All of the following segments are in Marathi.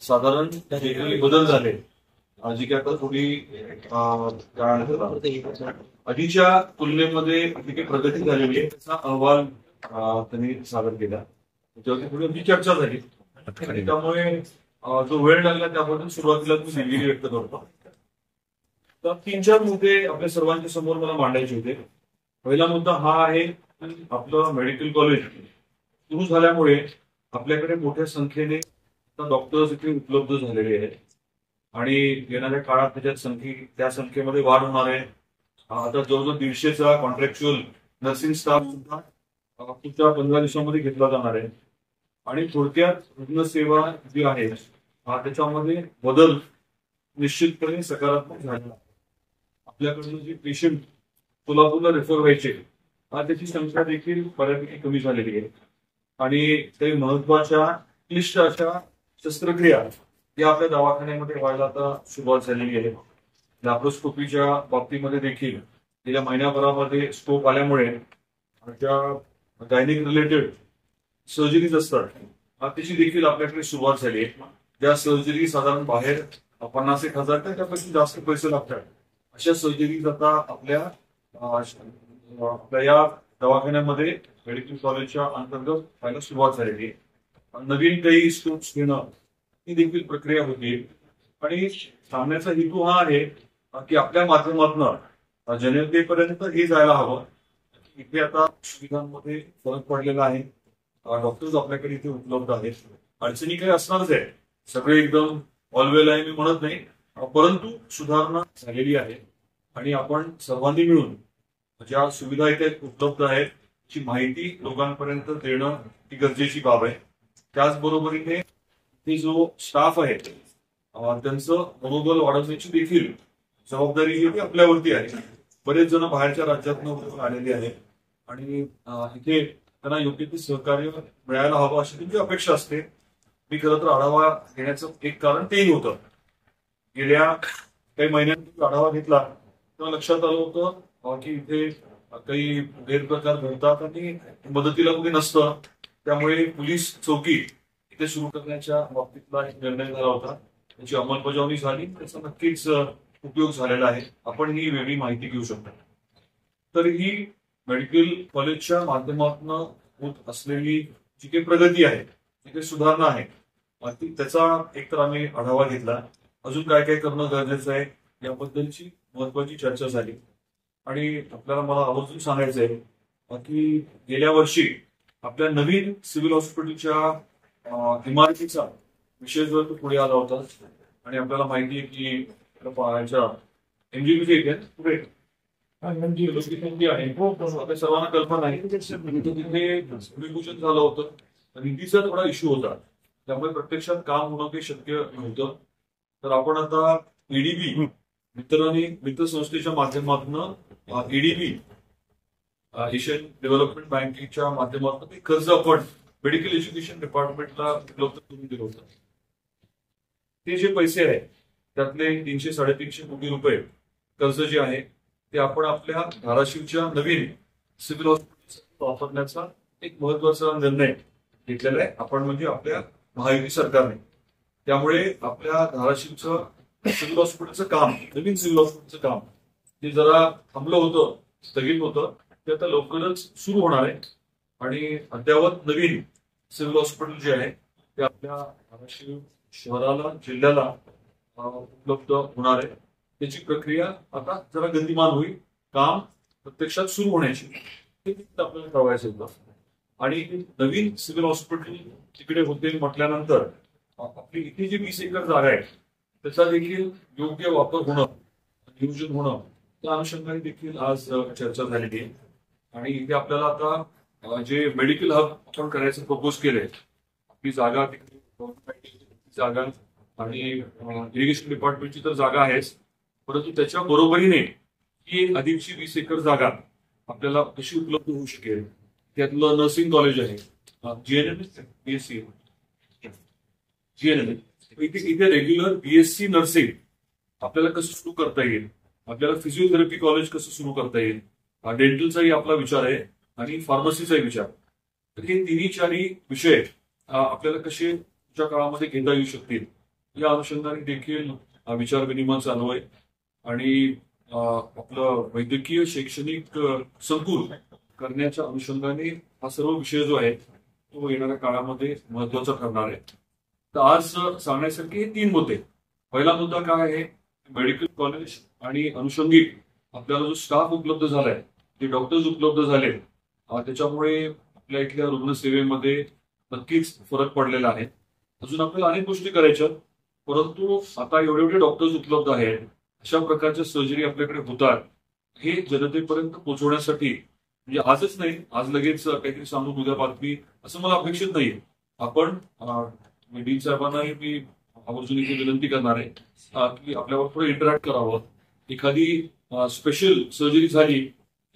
साधारण वेगवेगळे बदल झाले. जी की आता थोडी काय म्हणतात, आधीच्या तुलनेमध्ये जी काही प्रगती झालेली आहे त्याचा अहवाल त्यांनी सादर केला. त्याच्यावरती थोडी आमची चर्चा झाली आणि त्यामुळे जो वेळ लागला त्याबद्दल सुरुवातीला मी दिलगिरी व्यक्त करतो. तर 3-4 मुद्दे आपल्या सर्वांच्या समोर मला मांडायचे होते. पहिला मुद्दा हा आहे की आपलं मेडिकल कॉलेज सुरू झाल्यामुळे आपल्याकडे मोठ्या संख्येने डॉक्टर्स इथे उपलब्ध झालेले आहेत आणि येणाऱ्या काळात त्या संख्येमध्ये वाढ होणार आहे. आता जवळजवळ 150चा कॉन्ट्रॅक्च्युअल नर्सिंग स्टाफ सुद्धा पुढच्या 15 दिवसांमध्ये घेतला जाणार आहे आणि थोडक्यात रुग्णसेवा जी आहे त्याच्यामध्ये बदल निश्चितपणे सकारात्मक झाला. आपल्याकडून जे पेशंट सोलापूरला रेफर व्हायचे त्याची संख्या देखील बऱ्यापैकी कमी झालेली आहे आणि काही महत्वाच्या क्लिष्ट अशा शस्त्रक्रिया या आपल्या दवाखान्यामध्ये व्हायला आता सुरुवात झालेली आहे. लॅप्रोस्कोपीच्या बाबतीमध्ये देखील गेल्या महिन्याभरामध्ये स्कोप आल्यामुळे ज्या गायनिक रिलेटेड सर्जरीज असतात त्याची देखील आपल्याकडे सुरुवात झाली आहे. ज्या सर्जरी साधारण बाहेर 50,000 त्यापेक्षा जास्त पैसे लागतात अशा सर्जरीज आता आपल्या या दवाखान्यामध्ये मेडिकल कॉलेजच्या अंतर्गत व्हायला सुरुवात झालेली आहे. नवीन काही स्कोप्स घेणं ही देखील प्रक्रिया होती आणि सांगण्याचा हेतू हा आहे की आपल्या माध्यमातून जनतेपर्यंत हे जायला हवं. इथे आता सुविधांमध्ये फरक पडलेला आहे. डॉक्टर्स आपल्याकडे इथे उपलब्ध आहेत. अडचणी काही असणारच आहे, सगळे एकदम ऑलवेल आहे मी म्हणत नाही, परंतु सुधारणा झालेली आहे आणि आपण सर्वांनी मिळून ज्या सुविधा इथे उपलब्ध आहेत ची माहिती लोकांपर्यंत देणं ही गरजेची बाब आहे. त्याचबरोबरीने ते जो स्टाफ आहे त्यांचं मनोबल वाढवण्याची देखील जबाबदारी ही आपल्यावरती आहे. बरेच जण बाहेरच्या राज्यातून आलेले आहेत आणि इथे त्यांना योग्य ते सहकार्य मिळायला हवं अशी त्यांची अपेक्षा असते. मी खरं तर आढावा घेण्याचं एक कारण तेही होतं. गेल्या काही महिन्यांपूर्वी आढावा घेतला तेव्हा लक्षात आलं होतं की इथे काही गैरप्रकार घडतात आणि मदतीला कोणी नसतं. त्यामुळे पोलीस चौकी इथे सुरू करण्याच्या बाबतीतला एक निर्णय झाला होता. त्याची अंमलबजावणी झाली, त्याचा नक्कीच उपयोग झालेला आहे. आपण ही वेगळी माहिती घेऊ शकतो. तर ही मेडिकल कॉलेजच्या माध्यमातून होत असलेली जी काही प्रगती आहे, जी काही सुधारणा आहे त्याचा एक तर आम्ही आढावा घेतला. अजून काय काय करणं गरजेचं आहे याबद्दलची महत्वाची चर्चा झाली आणि आपल्याला मला आवर्जून सांगायचं आहे की गेल्या वर्षी आपल्या नवीन सिव्हिल हॉस्पिटलच्या इमारतीचा विषय जो पुढे आला होता आणि आपल्याला माहिती आहे की एमजीबी पुढे आहे सर्वांना कल्पना आहे. तिथे भूमिपूजन झालं होतं. निधीचा थोडा इश्यू होता, त्यामुळे प्रत्यक्षात काम होणं काही शक्य नव्हतं. तर आपण आता ईडीबी मित्र संस्थेच्या माध्यमातून ईडीबी एशियन डेव्हलपमेंट बँकेच्या माध्यमातून कर्ज आपण मेडिकल एज्युकेशन डिपार्टमेंटला उपलब्ध करून दिलं होतं. ते जे पैसे आहेत त्यातले 300-350 कोटी रुपये कर्ज जे आहे ते आपण आपल्या धाराशिवच्या नवीन सिव्हिल हॉस्पिटल वापरण्याचा एक महत्वाचा निर्णय घेतलेला आहे आपण, म्हणजे आपल्या महायुती सरकारने. त्यामुळे आपल्या धाराशिवचं सिव्हिल हॉस्पिटलचं काम, नवीन सिव्हिल हॉस्पिटलचं काम ते जरा थांबलं होतं, स्थगित होतं, ते आता लवकरच सुरू होणार आहे आणि अद्यावत नवीन सिव्हिल हॉस्पिटल जे आहे ते आपल्या धाराशिव शहराला, जिल्ह्याला उपलब्ध होणार आहे. त्याची प्रक्रिया आता जरा गतिमान होईल. काम प्रत्यक्षात सुरू होण्याची आपल्याला कळवायचं होतं. आणि नवीन सिव्हिल हॉस्पिटल तिकडे होते म्हटल्यानंतर आपली इथे जी 20 एकर जागा आहे त्याचा देखील योग्य वापर होणं, नियोजन होणं, त्या अनुषंगाने देखील आज चर्चा झालेली आहे. आणि इथे आपल्याला आता जे मेडिकल हब आपण करायचं प्रपोज केलंय, आपली जागा जागा आणि इरिगेशन डिपार्टमेंटची तर जागा आहेच, परंतु त्याच्या बरोबरीने ही अधिकची 20 एकर जागा आपल्याला कशी उपलब्ध होऊ शकेल. त्यातलं नर्सिंग कॉलेज आहे, जीएनएम बीएससी जीएनएम, इथे रेग्युलर बीएससी नर्सिंग आपल्याला कसं सुरू करता येईल, आपल्याला फिजिओथेरपी कॉलेज कसं सुरू करता येईल, डेंटलचाही आपला विचार आहे आणि फार्मसीचाही विचार. तर हे 3-4 विषय आपल्याला कसे पुढच्या काळामध्ये घेता येऊ शकतील या अनुषंगाने देखील विचार विनिमय चालू आहे आणि आपलं वैद्यकीय शैक्षणिक संकुल करण्याच्या अनुषंगाने हा सर्व विषय जो आहे तो येणाऱ्या काळामध्ये महत्वाचा ठरणार आहे. तर आज सांगण्यासारखे हे 3 मुद्दे. पहिला मुद्दा काय आहे, मेडिकल कॉलेज आणि अनुषंगिक आपल्याला जो स्टाफ उपलब्ध झालाय, जे डॉक्टर्स उपलब्ध झाले, त्याच्यामुळे आपल्या इथल्या रुग्णसेवेमध्ये नक्कीच फरक पडलेला आहे. अजून आपल्याला अनेक गोष्टी करायच्या, परंतु आता एवढे डॉक्टर्स उपलब्ध आहेत, अशा प्रकारच्या सर्जरी आपल्याकडे होतात, हे जनतेपर्यंत पोहोचवण्यासाठी म्हणजे आजच नाही, आज लगेच काहीतरी सांगून उद्या बातमी असं मला अपेक्षित नाही. आपण डीन साहेबांना मी आवर्जून इथे विनंती करणार आहे की आपल्यावर थोडं इंटरॅक्ट करावं. एखादी स्पेशल सर्जरी झाली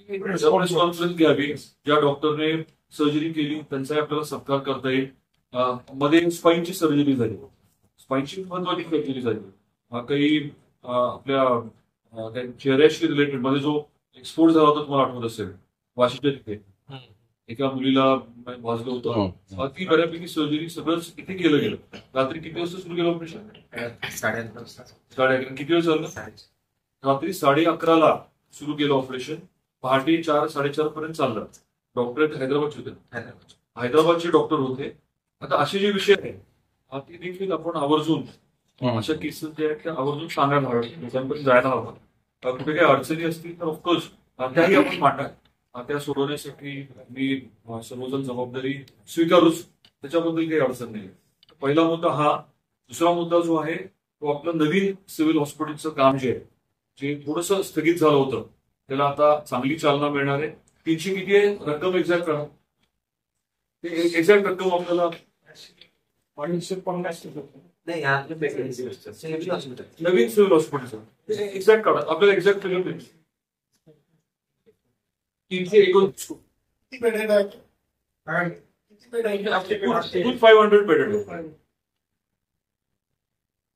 कॉन्फरन्स घ्यावी, ज्या डॉक्टरने सर्जरी केली त्यांचाही आपल्याला सत्कार करता येईल. मध्ये स्पाईनची सर्जरी झाली, स्पाईनची महत्वाची सर्जरी झाली. काही आपल्या चेहऱ्याशी रिलेटेड मध्ये जो एक्सपोर्ट झाला होता तुम्हाला आठवत असेल, वाशीच्या तिथे एका मुलीला वाजलं होतं. ती बऱ्यापैकी सर्जरी सगळंच इथे केलं गेलं. रात्री किती वाजता सुरू केलं ऑपरेशन? 11:30. किती वेळ झालं? रात्री 11:30ला सुरू केलं ऑपरेशन. पहाटे 4-4:30 पर्यंत चाललं. डॉक्टर हैदराबादचे होते, हैदराबादचे डॉक्टर होते. आता असे जे विषय आहेत ते देखील आपण आवर्जून अशा केसेस जे आहेत त्या आवर्जून सांगायला हव्या, लोकांपर्यंत जायला हवं. कुठे काही अडचणी असतील तर ऑफकोर्स त्याही आपण मांडा, त्या सोडवण्यासाठी मी सर्वजण जबाबदारी स्वीकारूच, त्याच्याबद्दल काही अडचण नाही. पहिला मुद्दा हा. दुसरा मुद्दा जो आहे तो आपलं नवीन सिव्हिल हॉस्पिटलचं काम जे आहे, जे थोडंसं स्थगित झालं होतं, त्याला आता चांगली चालना मिळणार आहे. 300 किती आहे रक्कम एक्झॅक्ट करा, ते एक्झॅक्ट रक्कम आपल्याला 550 नवीन सिव्हिल हॉस्पिटलचं एक्झॅक्ट काढा, आपल्याला एक्झॅक्ट फिगर मिळेल. 319 500 बेडेड.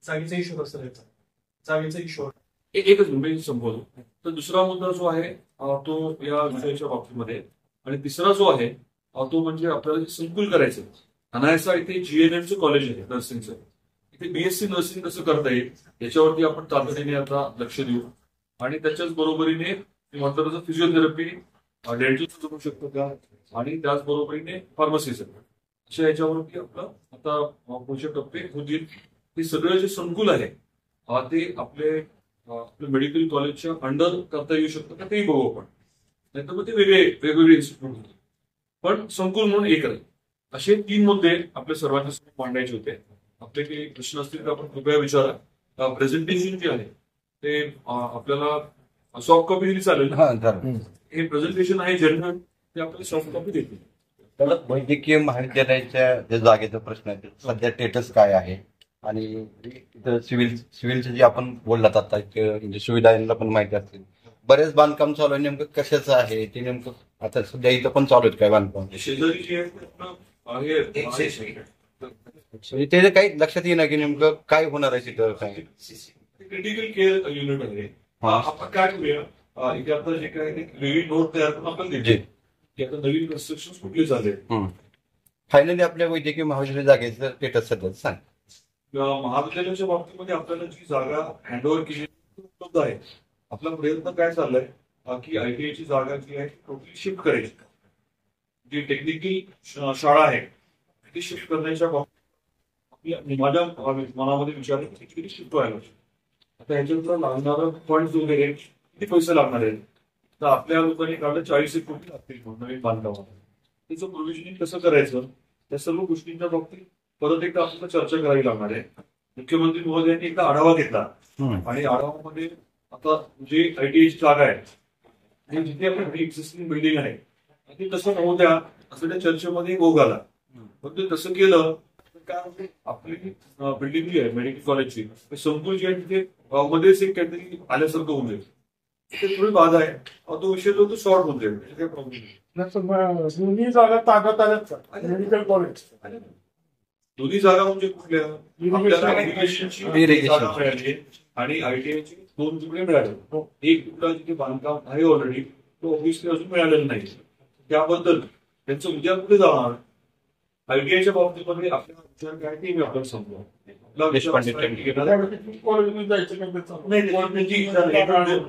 जागेचा इश्यू कसं राहायचा, जागेचा इश्यू एकच मी संपवतो. तर दुसरा मुद्दा जो आहे तो या विषयाच्या बाबतीमध्ये, आणि तिसरा जो आहे तो म्हणजे आपल्याला संकुल करायचं. अनायसा इथे GNMचं कॉलेज आहे नर्सिंगचं, इथे BSc नर्सिंग कसं करता येईल याच्यावरती आपण तातडीने आता लक्ष देऊ. आणि त्याच्याच बरोबरीने म्हणतो तसं फिजिओथेरपी, डेंटलचं जमू शकतं का, आणि त्याचबरोबरीने फार्मसीचं, अशा याच्यावरती आपलं आता पुढचे टप्पे होतील. हे सगळं जे संकुल आहे ते आपल्या मेडिकल कॉलेजच्या अंडर करता येऊ शकतं का तेही बघू आपण, नाहीतर मग ते वेगवेगळे इन्स्टिट्यूट होते, पण संकुल म्हणून एक आहे. असे 3 मुद्दे आपल्या सर्वांच्या समोर मांडायचे होते. आपले काही प्रश्न असतील तर आपण कृपया विचारा. प्रेझेंटेशन जे आहे ते आपल्याला सॉफ्ट कॉपी दिली चालेल. हे प्रेझेंटेशन आहे जनरल, ते आपल्याला सॉफ्ट कॉपी देतील. तर वैद्यकीय महाविद्यालयाच्या ज्या जागेचा प्रश्न आहे सध्या स्टेटस काय आहे, आणि सिव्हिलचं जे आपण बोललात आता म्हणजे सुविधांना पण माहिती असतील, बरेच बांधकाम चालू आहे, नेमकं कशाचं आहे ते नेमकं आता सध्या इथं पण चालू आहेत काय बांधकाम? शेजारी जे आहे ते काही लक्षात येईना की नेमकं काय होणार आहे तिथं, काय क्रिटिकल केअर युनिट आहे. आपण काय करूया, इथे आता जे काय वेगळी नोट तयार करून आपण देतो की आता नवीन कन्स्ट्रक्शन कुठले झाले. फायनली आपल्या वैद्यकीय महाविद्यालय जागेचं स्टेटस सध्या सांग. महाविद्यालयाच्या बाबतीमध्ये आपल्याला जी जागा हँडओव्हर केली उपलब्ध आहे. आपला प्रयत्न काय चाललाय की ITI ची जागा जी आहे टोटली शिफ्ट करायची. जी टेक्निकल शाळा आहे ती शिफ्ट करण्याच्या बाबतीत माझ्या मनामध्ये विचार आहे की किती शिफ्ट व्हायला. आता ह्याच्यानंतर लागणारं फंड वगैरे किती पैसे लागणार आहेत, तर आपल्या लोकांनी काढलं 40 कोटी लागतील नवीन बांधकामाला. त्याचं प्रोव्हिजनिंग कसं करायचं, त्या सर्व गोष्टींच्या बाबतीत परत एकदा आपल्याला चर्चा करावी लागणार आहे. मुख्यमंत्री महोदयांनी एकदा आढावा घेतला आणि आढावामध्ये आता जे ITI ची जागा आहे जिथे आपली एक्झिस्टिंग बिल्डिंग आहे ती तसं नव्हत्या असं त्या चर्चेमध्ये ओघ आला. पण ते तसं केलं तर काय आपली बिल्डिंग जी आहे मेडिकल कॉलेजची संकुल जी आहे तिथे मध्येच एक काहीतरी आल्यासारखं होऊन जाईल. ते थोडी बाधा आहे. तो विषय जो तो शॉर्ट होऊन जाईल, काही प्रॉब्लेम नाही. दोन्ही जागा ताब्यात आल्यात मेडिकल कॉलेज. दोन्ही जागा म्हणजे कुठल्या, आपल्याला इरिगेशनची जागा मिळाली आणि ITI ची 2 तुकडे मिळाले. एक तुकडा जिथे बांधकाम आहे ऑलरेडी तो ऑब्व्हियसली अजून मिळालेला नाही. त्याबद्दल त्यांचं उद्या कुठे जाणार ITI च्या बाबतीमध्ये आपल्याला विचार काय ते मी आपल्याला सांगतो. आपला विषय देशपांडे असा आहे की कॉलेजमध्ये जायचं का त्याचं? नाही, त्यांची इच्छा नाही.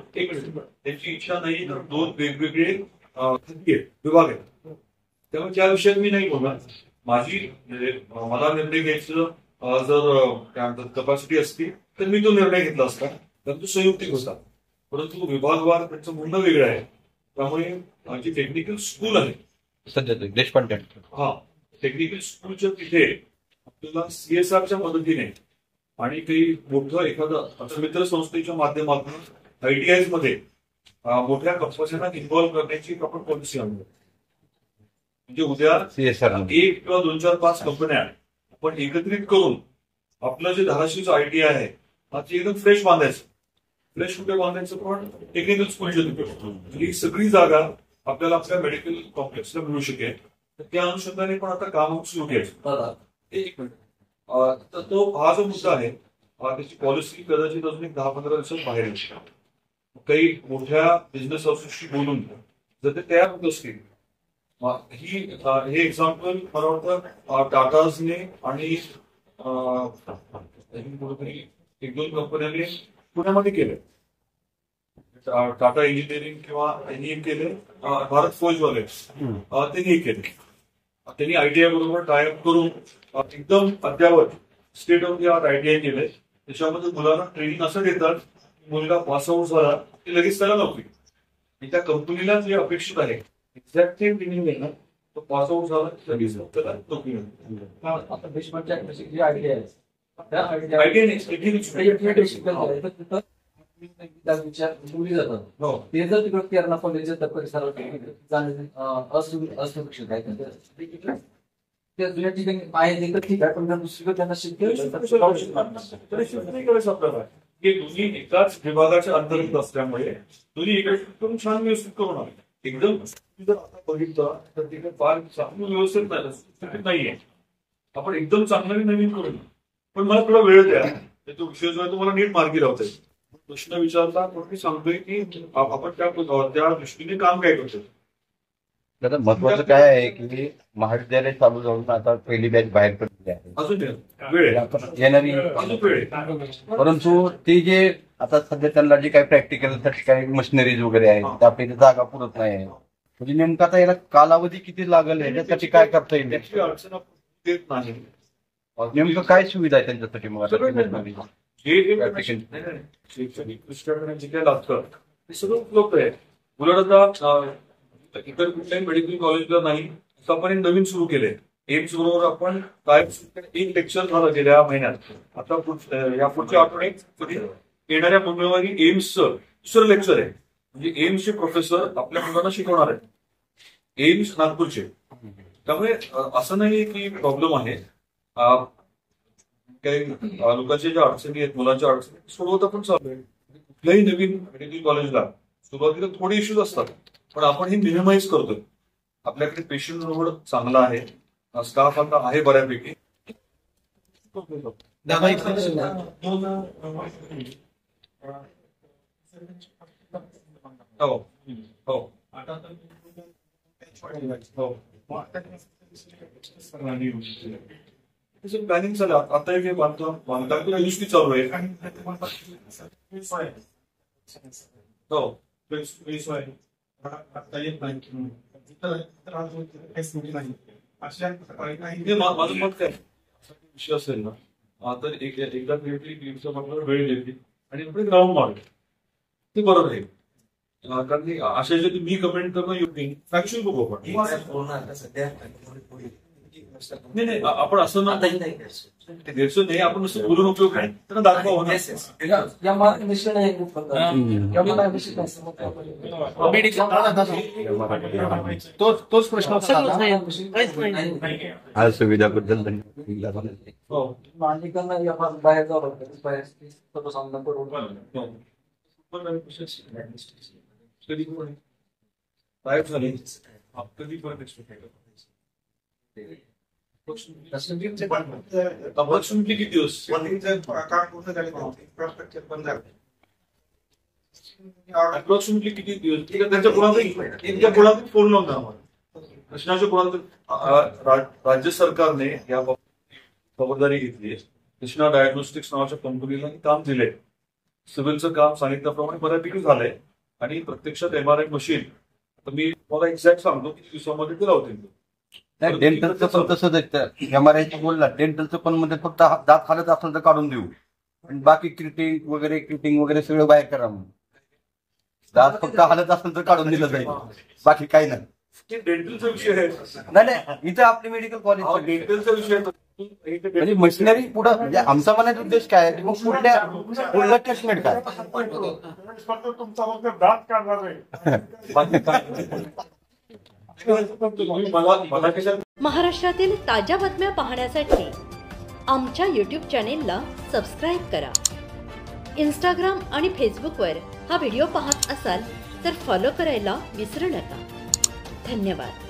त्यांची इच्छा नाही तर दोन वेगवेगळे खाजगी आहेत, विभाग आहेत. त्यामुळे त्या विषयात मी नाही बोलणार. माझी म्हणजे मला निर्णय घ्यायचं जर काय म्हणतात कपॅसिटी असती तर मी तो निर्णय घेतला असता, तर तो संयुक्तिक होता. परंतु विभागवार त्यांचं म्हणणं वेगळं आहे. त्यामुळे जी टेक्निकल स्कूल आहे सध्या देशपांडे हा टेक्निकल स्कूलच्या तिथे आपल्याला सीएसआरच्या मदतीने आणि काही मोठं एखादं आता मित्र संस्थेच्या माध्यमातून आयटीआय मध्ये मोठ्या कंपन्यांना इन्व्हॉल्व्ह करण्याची आपण पॉलिसी आणली. म्हणजे उद्या CSR 1 किंवा 2, 4, 5 कंपन्या आपण एकत्रित करून आपलं जे धाराशिवचं आयटीआय आहे ते एकदम फ्रेश बांधायचं. फ्रेश कुठे बांधायचं पण टेक्निकल स्कूलच्या तिथे. ही सगळी जागा आपल्याला आपल्या मेडिकल कॉम्प्लेक्सला मिळू शकेल. तर त्या अनुषंगाने पण आता काम सुरू केलं. एक मिनिट. तर तो हा जो मुद्दा आहे त्याची पॉलिसी कदाचित अजून एक 10-15 दिवसात बाहेर येईल. काही मोठ्या बिझनेस हाऊसेसशी बोलून जर ते तयार होत असतील हे एक्झाम्पल मला वाटतं टाटाजने आणि 1-2 कंपन्यांनी पुण्यामध्ये केले. टाटा इंजिनिअरिंग किंवा त्यांनी केले, भारत फोर्जवाले त्यांनी केले. त्यांनी आयटीआय बरोबर टायअप करून एकदम अद्यावत state of the art ITI केलंय. त्याच्यामध्ये मुलांना ट्रेनिंग असं देतात की मुलगा पासआउट झाला की लगेच त्याला नोकरी. त्या कंपनीला जे अपेक्षित आहे एक्झॅक्ट सेम ट्रेनिंग देणं, तो पासआउट झाला की लगेच त्याला नोकरी मिळते. आता देशपांडे जी आयडिया आहे त्या आयटीआय विचार मुली जातात. ते जर तिकडे केरला कॉलेजच्या परिसरात असुरक्षित आहे त्या जुन्या ठिकाणी आहे तिकडे ठीक आहे, पण दुसरीकडे त्यांना नाही करायचं आपल्याला. हे दोन्ही एकाच विभागाच्या अंतर्गत असल्यामुळे दोन्ही एकत्रित करून छान व्यवस्थित करून आले. एकदम जर आता बघितलं तर तिकडे फार चांगलं व्यवस्थित नाहीये. आपण एकदम चांगलं नवीन करू, पण मला थोडा वेळ द्या. तो विषय जो आहे तो मला नीट मार्गी लावतोय. प्रश्न विचारता पण मी सांगतोय की आपण त्या दृष्टीने काम काय करतो. दादा महत्वाचं काय आहे की महाविद्यालय चालू जाऊन आता पहिली बॅच बाहेर पडलेली आहे. अजून वेळ येणारी अजून वेळ आहे. परंतु ते जे आता सध्या त्यांना जे काही प्रॅक्टिकलसाठी काही मशिनरीज वगैरे आहेत त्यापैकी जागा पुरत नाही. म्हणजे नेमका आता याला कालावधी किती लागेल याच्यासाठी काय करता येईल, त्याची अडचण देत नाही. नेमकं काय सुविधा आहे त्यांच्यासाठी मग आता शैक्षणिक दृष्ट्या जे काही लागतं ते सगळं उपलब्ध आहे. उलट आता इतर कुठल्याही मेडिकल कॉलेजला नाही असं आपण नवीन सुरू केलंय. एम्स बरोबर आपण काय एक लेक्चर झालं गेल्या महिन्यात. आता या पुढच्या आठवड्यात येणाऱ्या मंगळवारी एम्सचं दुसरं लेक्चर आहे. म्हणजे एम्सचे प्रोफेसर आपल्या मुलांना शिकवणार आहेत, एम्स नागपूरचे. त्यामुळे असं नाही की प्रॉब्लेम आहे. काही लोकांच्या ज्या अडचणी आहेत, मुलांच्या अडचणी सोडवत आपण चालू आहे. कुठल्याही नवीन मेडिकल कॉलेजला सुरुवातीला थोडे इश्यूज असतात, पण आपण हे मिनिमाइज करतोय. आपल्याकडे पेशंट लोड चांगला आहे, स्टाफ आता आहे बऱ्यापैकी. हो हो प्लॅनिंग झालं. आता एक बांधकाम दुरुस्ती चालू आहे. हो माझं मत काय विषय असेल ना तर एकदा वेळ घेतली आणि आपण ग्राउंड मारलं ते बरं राहील. कारण अशा जे मी कमेंट करणं योग्य फॅक्च्युअल बघू आपण. नाही आपण असं ना घ्यायचं नाही. आपण असं बोलून उपयोग नाही त्यांना दाखवा. तोच प्रश्न आज सुविधाबद्दल धन्यवाद. मालिकांना बाहेर जावं लागतं सामना करून कधी गायब झाले कधी पण अप्रॉक्सिमेटली किती दिवस अप्रॉक्सिमेटली किती दिवस त्यांच्या गुणांतून फोन लावून आम्हाला प्रश्नाच्या गुणांतून राज्य सरकारने या खबरदारी घेतली. कृष्णा डायग्नोस्टिक्स नावाच्या कंपनीला काम दिलंय. सिव्हिलचं काम सांगितल्याप्रमाणे बऱ्यापैकी झालंय आणि प्रत्यक्षात MRI मशीन मी मला एक्झॅक्ट सांगतो किती दिवसामध्ये ते लावतील. डेंटलचं पण तसंच आहे. MRI बोलला डेंटलचं पण मध्ये फक्त दात हालत असेल तर काढून देऊ, आणि बाकी किटिंग वगैरे सगळं बाहेर करा. दात फक्त हालत असेल तर काढून दिलं जाईल, बाकी काही नाही. डेंटलचा विषय आहे. नाही इथं आपली मेडिकल कॉलेज डेंटलचा विषय म्हणजे मशिनरी पुढं, म्हणजे आमचा म्हणायचा उद्देश काय आहे की मग पुढलं ट्रीटमेंट काय. फक्त तुमचा फक्त दात काढणार आहे. मला कशा महाराष्ट्रातील ताज्या बातम्या पाहण्यासाठी आमच्या YouTube चॅनेलला सबस्क्राईब करा. इंस्टाग्राम आणि फेसबुकवर हा व्हिडिओ पाहत असाल तर फॉलो करायला विसरू नका. धन्यवाद.